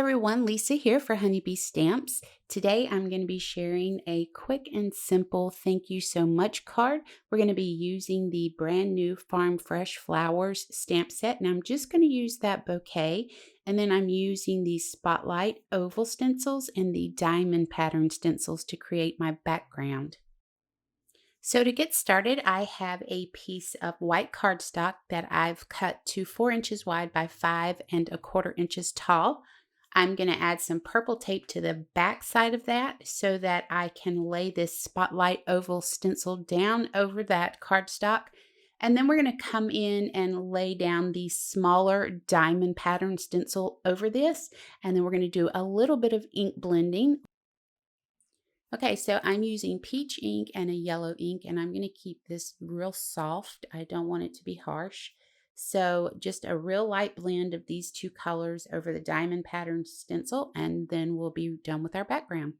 everyone, Lisa here for Honeybee Stamps. Today I'm going to be sharing a quick and simple thank you so much card. We're going to be using the brand new Farm Fresh Flowers stamp set, and I'm just going to use that bouquet, and then I'm using the Spotlight oval stencils and the diamond pattern stencils to create my background. So to get started, I have a piece of white cardstock that I've cut to 4 inches wide by 5¼ inches tall. I'm going to add some purple tape to the back side of that so that I can lay this Spotlight oval stencil down over that cardstock. And then we're going to come in and lay down the smaller diamond pattern stencil over this. And then we're going to do a little bit of ink blending. Okay, so I'm using peach ink and a yellow ink, and I'm going to keep this real soft. I don't want it to be harsh. So just a real light blend of these two colors over the diamond pattern stencil, and then we'll be done with our background.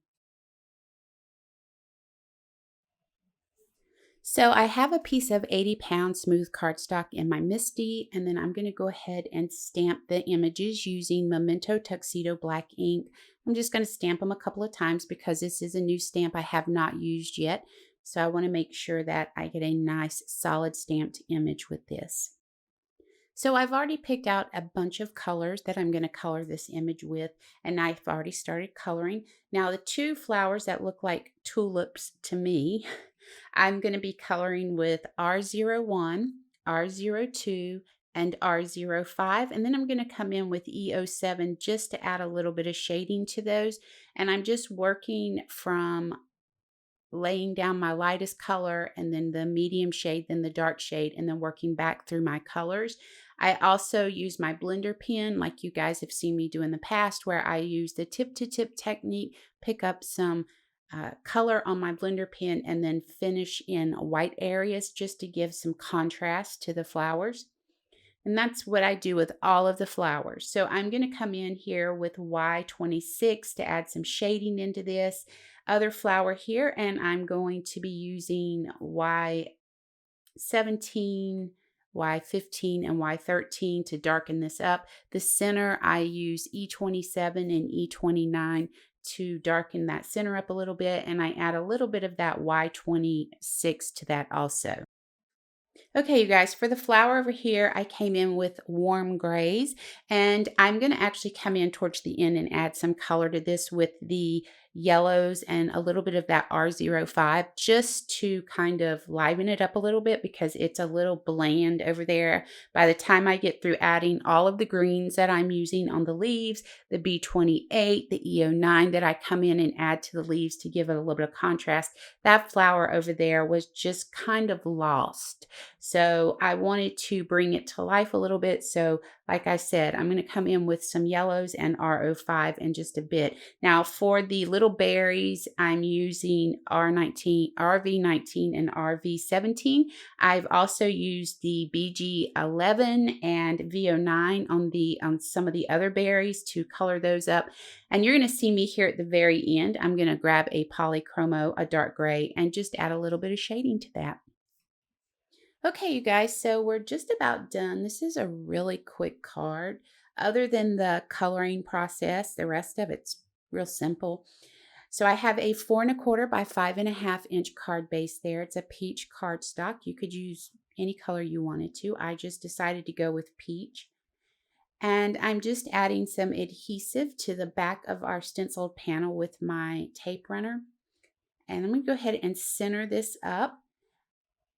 So I have a piece of 80-pound smooth cardstock in my MISTI, and then I'm going to go ahead and stamp the images using Memento Tuxedo black ink. I'm just going to stamp them a couple of times because this is a new stamp I have not used yet. So I want to make sure that I get a nice solid stamped image with this. So I've already picked out a bunch of colors that I'm going to color this image with, and I've already started coloring. Now the two flowers that look like tulips to me, I'm going to be coloring with R01, R02, and R05, and then I'm going to come in with E07 just to add a little bit of shading to those. And I'm just working from laying down my lightest color and then the medium shade, then the dark shade, and then working back through my colors. I also use my blender pen like you guys have seen me do in the past, where I use the tip to tip technique, pick up some color on my blender pen and then finish in white areas just to give some contrast to the flowers. And that's what I do with all of the flowers. So I'm going to come in here with Y26 to add some shading into this other flower here, and I'm going to be using Y17, Y15, and Y13 to darken this up. The center, I use E27 and E29 to darken that center up a little bit, and I add a little bit of that Y26 to that also. Okay, you guys, for the flower over here, I came in with warm grays, and I'm going to actually come in towards the end and add some color to this with the yellows and a little bit of that R05 just to kind of liven it up a little bit because it's a little bland over there. By the time I get through adding all of the greens that I'm using on the leaves, the B28, the E09 that I come in and add to the leaves to give it a little bit of contrast, that flower over there was just kind of lost. So I wanted to bring it to life a little bit. So like I said, I'm going to come in with some yellows and R05 in just a bit. Now for the little berries, I'm using R19, RV19 and RV17. I've also used the BG11 and VO9 on some of the other berries to color those up. And you're going to see me here at the very end. I'm going to grab a polychromo, a dark gray, and just add a little bit of shading to that. Okay, you guys, so we're just about done. This is a really quick card. Other than the coloring process, the rest of it's real simple. So I have a 4¼ by 5½ inch card base there. It's a peach cardstock. You could use any color you wanted to. I just decided to go with peach. And I'm just adding some adhesive to the back of our stenciled panel with my tape runner. And I'm going to go ahead and center this up.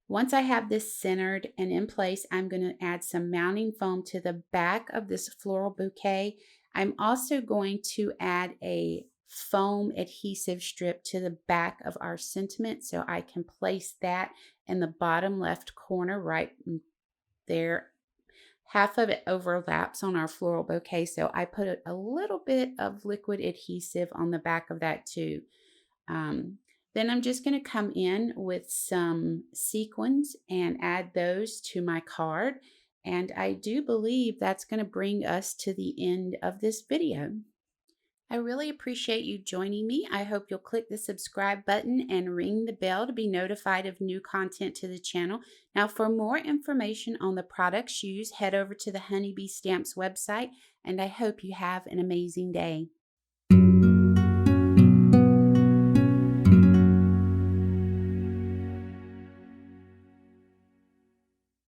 Once I have this centered and in place, I'm going to add some mounting foam to the back of this floral bouquet. I'm also going to add a foam adhesive strip to the back of our sentiment, so I can place that in the bottom left corner right there. Half of it overlaps on our floral bouquet, so I put a little bit of liquid adhesive on the back of that too. Then I'm just going to come in with some sequins and add those to my card. And I do believe that's going to bring us to the end of this video. I really appreciate you joining me. I hope you'll click the subscribe button and ring the bell to be notified of new content to the channel. Now, for more information on the products used, head over to the Honeybee Stamps website, and I hope you have an amazing day.